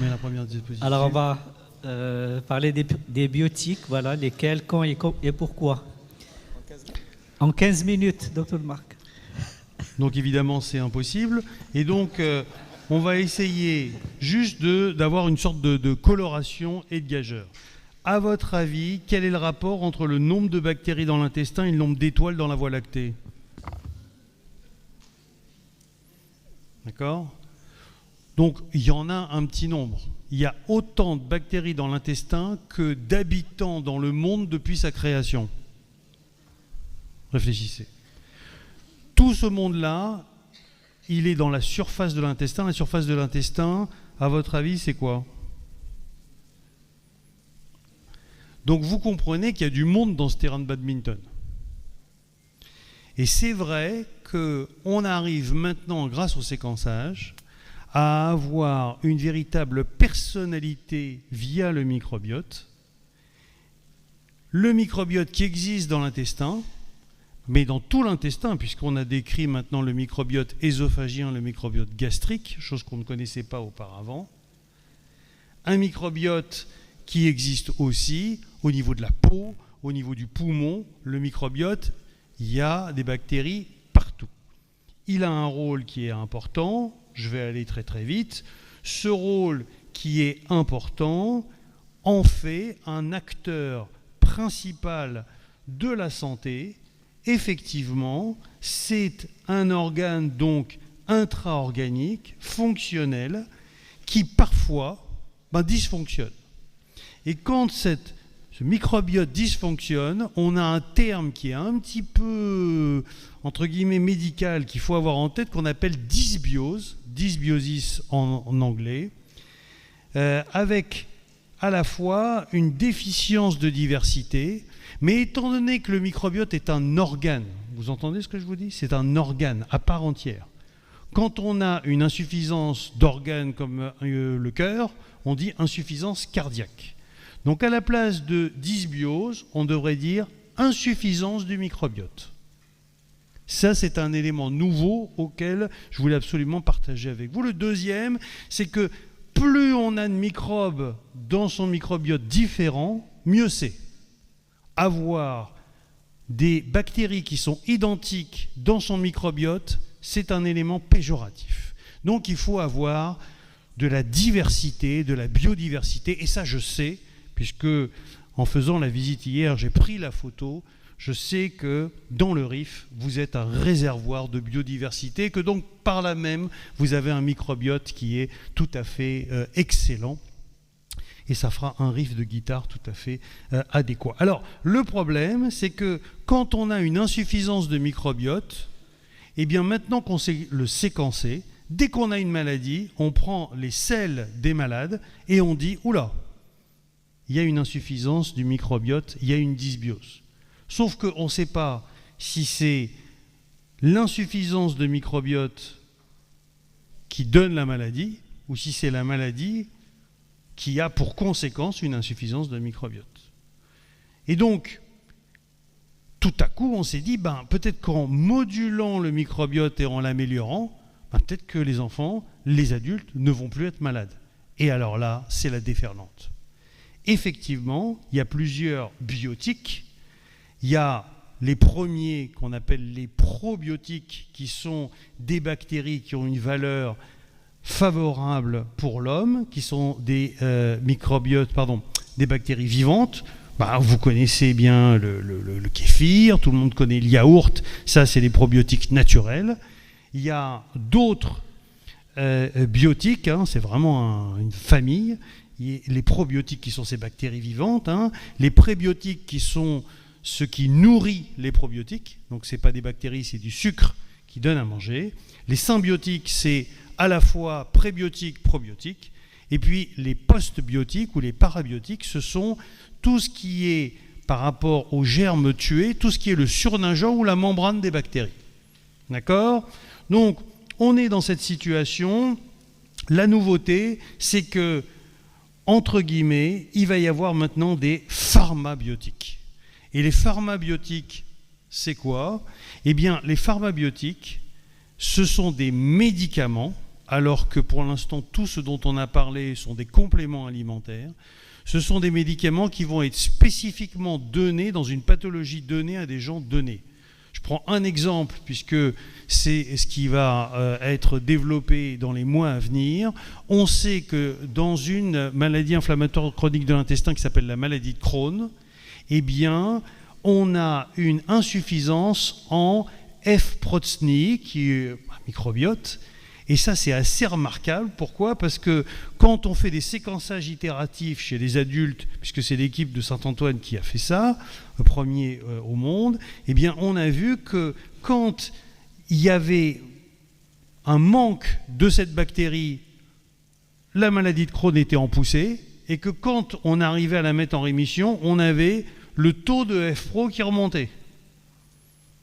mets la première diapositive. Alors, on va parler des biotiques, voilà, lesquels, quand et pourquoi. En 15 minutes, docteur Marc. Donc évidemment, c'est impossible. Et donc, on va essayer juste d'avoir une sorte de coloration et de gageur. À votre avis, quel est le rapport entre le nombre de bactéries dans l'intestin et le nombre d'étoiles dans la Voie lactée? D'accord? Donc, il y en a un petit nombre. Il y a autant de bactéries dans l'intestin que d'habitants dans le monde depuis sa création. Réfléchissez. Tout ce monde-là, il est dans la surface de l'intestin. La surface de l'intestin, à votre avis, c'est quoi? Donc vous comprenez qu'il y a du monde dans ce terrain de badminton. Et c'est vrai qu'on arrive maintenant, grâce au séquençage, à avoir une véritable personnalité via le microbiote. Le microbiote qui existe dans l'intestin, mais dans tout l'intestin, puisqu'on a décrit maintenant le microbiote œsophagien, le microbiote gastrique, chose qu'on ne connaissait pas auparavant. Un microbiote qui existe aussi au niveau de la peau, au niveau du poumon. Le microbiote, il y a des bactéries partout. Il a un rôle qui est important, je vais aller très très vite. Ce rôle qui est important en fait un acteur principal de la santé. Effectivement, c'est un organe donc intra-organique, fonctionnel, qui parfois dysfonctionne. Et quand ce microbiote dysfonctionne, on a un terme qui est un petit peu, entre guillemets, médical, qu'il faut avoir en tête, qu'on appelle dysbiose, dysbiosis en anglais, avec à la fois une déficience de diversité, mais étant donné que le microbiote est un organe, vous entendez ce que je vous dis? C'est un organe à part entière. Quand on a une insuffisance d'organes comme le cœur, on dit insuffisance cardiaque. Donc à la place de dysbiose, on devrait dire insuffisance du microbiote. Ça, c'est un élément nouveau auquel je voulais absolument partager avec vous. Le deuxième, c'est que plus on a de microbes dans son microbiote différents, mieux c'est. Avoir des bactéries qui sont identiques dans son microbiote, c'est un élément péjoratif. Donc il faut avoir de la diversité, de la biodiversité, et ça je sais, puisque en faisant la visite hier, j'ai pris la photo, je sais que dans le Rif, vous êtes un réservoir de biodiversité, que donc par là même, vous avez un microbiote qui est tout à fait excellent. Et ça fera un riff de guitare tout à fait adéquat. Alors, le problème, c'est que quand on a une insuffisance de microbiote, eh bien maintenant qu'on sait le séquencer, dès qu'on a une maladie, on prend les selles des malades et on dit « Oula, il y a une insuffisance du microbiote, il y a une dysbiose ». Sauf qu'on ne sait pas si c'est l'insuffisance de microbiote qui donne la maladie ou si c'est la maladie qui a pour conséquence une insuffisance de microbiote. Et donc, tout à coup, on s'est dit, peut-être qu'en modulant le microbiote et en l'améliorant, peut-être que les enfants, les adultes, ne vont plus être malades. Et alors là, c'est la déferlante. Effectivement, il y a plusieurs biotiques. Il y a les premiers qu'on appelle les probiotiques, qui sont des bactéries qui ont une valeur favorables pour l'homme, qui sont des des bactéries vivantes. Vous connaissez bien le kéfir, tout le monde connaît le yaourt, ça c'est les probiotiques naturels. Il y a d'autres biotiques, c'est vraiment une famille. Les probiotiques qui sont ces bactéries vivantes, les prébiotiques qui sont ce qui nourrit les probiotiques, donc ce n'est pas des bactéries, c'est du sucre qui donne à manger. Les symbiotiques, c'est à la fois prébiotiques, probiotiques, et puis les postbiotiques ou les parabiotiques, ce sont tout ce qui est par rapport aux germes tués, tout ce qui est le surnageant ou la membrane des bactéries. D'accord? Donc, on est dans cette situation. La nouveauté, c'est que, entre guillemets, il va y avoir maintenant des pharmabiotiques. Et les pharmabiotiques, c'est quoi? Eh bien, les pharmabiotiques, ce sont des médicaments alors que pour l'instant, tout ce dont on a parlé sont des compléments alimentaires. Ce sont des médicaments qui vont être spécifiquement donnés dans une pathologie donnée à des gens donnés. Je prends un exemple, puisque c'est ce qui va être développé dans les mois à venir. On sait que dans une maladie inflammatoire chronique de l'intestin qui s'appelle la maladie de Crohn, eh bien, on a une insuffisance en F-protein, qui est un microbiote. Et ça, c'est assez remarquable. Pourquoi ? Parce que quand on fait des séquençages itératifs chez les adultes, puisque c'est l'équipe de Saint-Antoine qui a fait ça, le premier au monde, eh bien, on a vu que quand il y avait un manque de cette bactérie, la maladie de Crohn était en poussée, et que quand on arrivait à la mettre en rémission, on avait le taux de F-Pro qui remontait.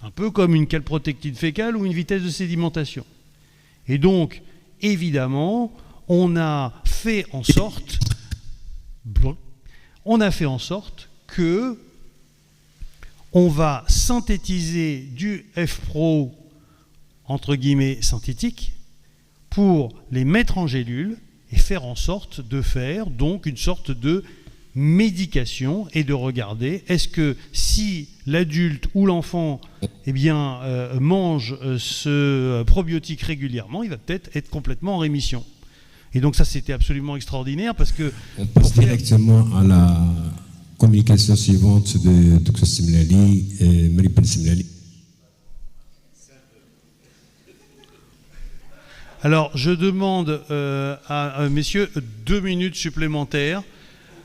Un peu comme une calprotectine fécale ou une vitesse de sédimentation. Et donc, évidemment, on a fait en sorte que on va synthétiser du F-Pro, entre guillemets, synthétique, pour les mettre en gélule et faire en sorte de faire donc une sorte de médication et de regarder est-ce que si l'adulte ou l'enfant mange ce probiotique régulièrement, il va peut-être être complètement en rémission. Et donc ça, c'était absolument extraordinaire parce que... On passe directement à la communication suivante de Dr Simlali et Marie-Paul Simlali. Alors, je demande à messieurs 2 minutes supplémentaires.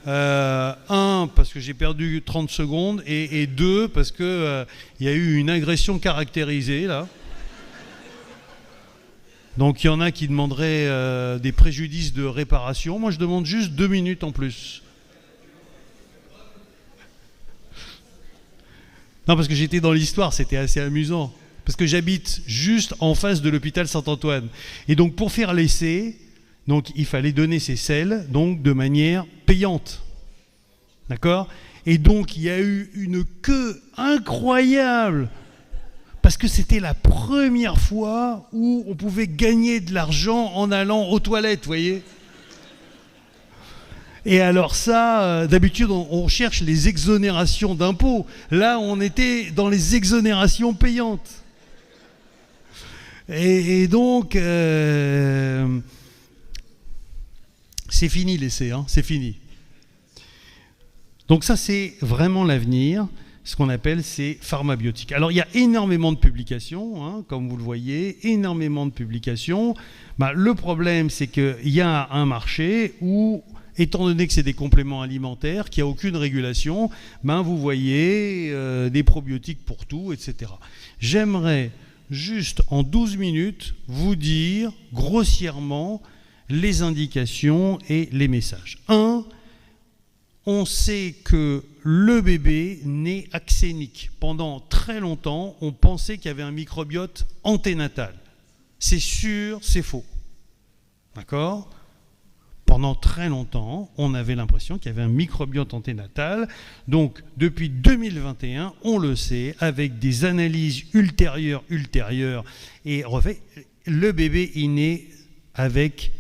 1, parce que j'ai perdu 30 secondes, et 2, parce qu'il y a eu une agression caractérisée, là. Donc, il y en a qui demanderaient des préjudices de réparation. Moi, je demande juste 2 minutes en plus. Non, parce que j'étais dans l'histoire, c'était assez amusant. Parce que j'habite juste en face de l'hôpital Saint-Antoine. Et donc, pour faire l'essai... Donc, il fallait donner ces selles donc, de manière payante. D'accord ? Et donc, il y a eu une queue incroyable. Parce que c'était la première fois où on pouvait gagner de l'argent en allant aux toilettes, vous voyez ? Et alors ça, d'habitude, on cherche les exonérations d'impôts. Là, on était dans les exonérations payantes. Et donc... c'est fini l'essai, hein, c'est fini. Donc ça, c'est vraiment l'avenir, ce qu'on appelle ces pharmabiotiques. Alors, il y a énormément de publications, hein, comme vous le voyez, énormément de publications. Le problème, c'est qu'il y a un marché où, étant donné que c'est des compléments alimentaires, qu'il n'y a aucune régulation, vous voyez des probiotiques pour tout, etc. J'aimerais juste, en 12 minutes, vous dire grossièrement les indications et les messages. 1, on sait que le bébé naît axénique. Pendant très longtemps, on pensait qu'il y avait un microbiote anténatal. C'est sûr, c'est faux. D'accord ? Pendant très longtemps, on avait l'impression qu'il y avait un microbiote anténatal. Donc, depuis 2021, on le sait, avec des analyses ultérieures, et refait, le bébé est né avec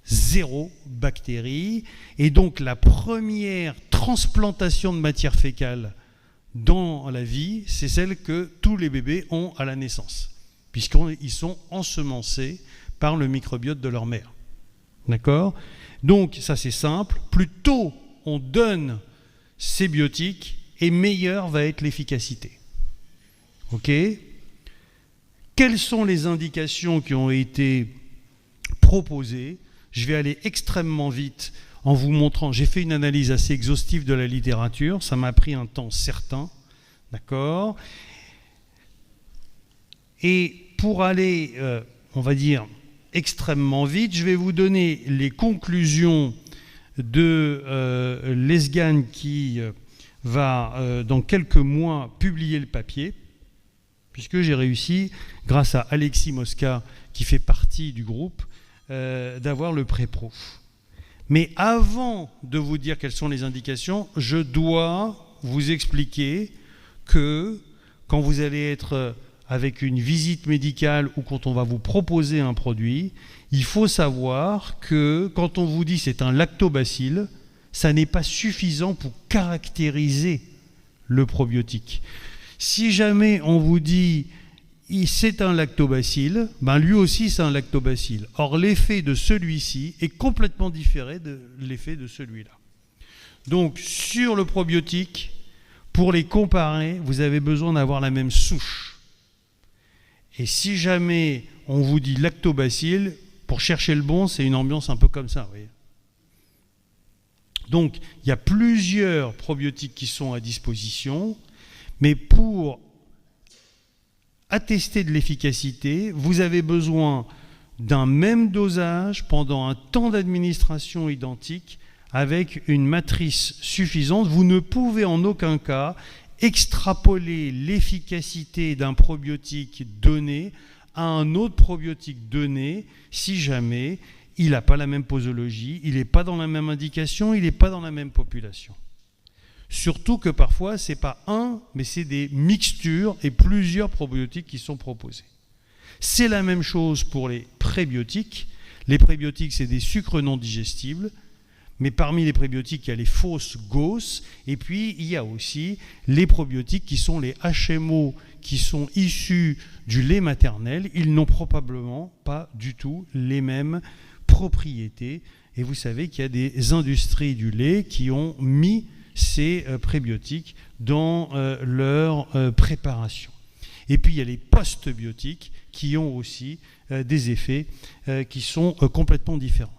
0 bactéries, et donc la première transplantation de matière fécale dans la vie, c'est celle que tous les bébés ont à la naissance, puisqu'ils sont ensemencés par le microbiote de leur mère. D'accord ? Donc ça c'est simple, plus tôt on donne ces biotiques, et meilleure va être l'efficacité. Ok ? Quelles sont les indications qui ont été proposées ? Je vais aller extrêmement vite en vous montrant, j'ai fait une analyse assez exhaustive de la littérature, ça m'a pris un temps certain, d'accord ? Et pour aller, on va dire, extrêmement vite, je vais vous donner les conclusions de Lesgan qui va, dans quelques mois, publier le papier, puisque j'ai réussi, grâce à Alexis Mosca, qui fait partie du groupe, d'avoir le pré-proof. Mais avant de vous dire quelles sont les indications, je dois vous expliquer que quand vous allez être avec une visite médicale ou quand on va vous proposer un produit, il faut savoir que quand on vous dit c'est un lactobacille, ça n'est pas suffisant pour caractériser le probiotique. Si jamais on vous dit c'est un lactobacille, ben lui aussi c'est un lactobacille. Or l'effet de celui-ci est complètement différent de l'effet de celui-là. Donc sur le probiotique, pour les comparer, vous avez besoin d'avoir la même souche. Et si jamais on vous dit lactobacille, pour chercher le bon, c'est une ambiance un peu comme ça, vous voyez. Donc il y a plusieurs probiotiques qui sont à disposition, mais pour attester de l'efficacité, vous avez besoin d'un même dosage pendant un temps d'administration identique avec une matrice suffisante. Vous ne pouvez en aucun cas extrapoler l'efficacité d'un probiotique donné à un autre probiotique donné si jamais il n'a pas la même posologie, il n'est pas dans la même indication, il n'est pas dans la même population. Surtout que parfois, ce n'est pas un, mais c'est des mixtures et plusieurs probiotiques qui sont proposés. C'est la même chose pour les prébiotiques. Les prébiotiques, c'est des sucres non digestibles. Mais parmi les prébiotiques, il y a les fausses gausses. Et puis, il y a aussi les probiotiques qui sont les HMO, qui sont issus du lait maternel. Ils n'ont probablement pas du tout les mêmes propriétés. Et vous savez qu'il y a des industries du lait qui ont mis ces prébiotiques dans leur préparation. Et puis il y a les postbiotiques qui ont aussi des effets qui sont complètement différents.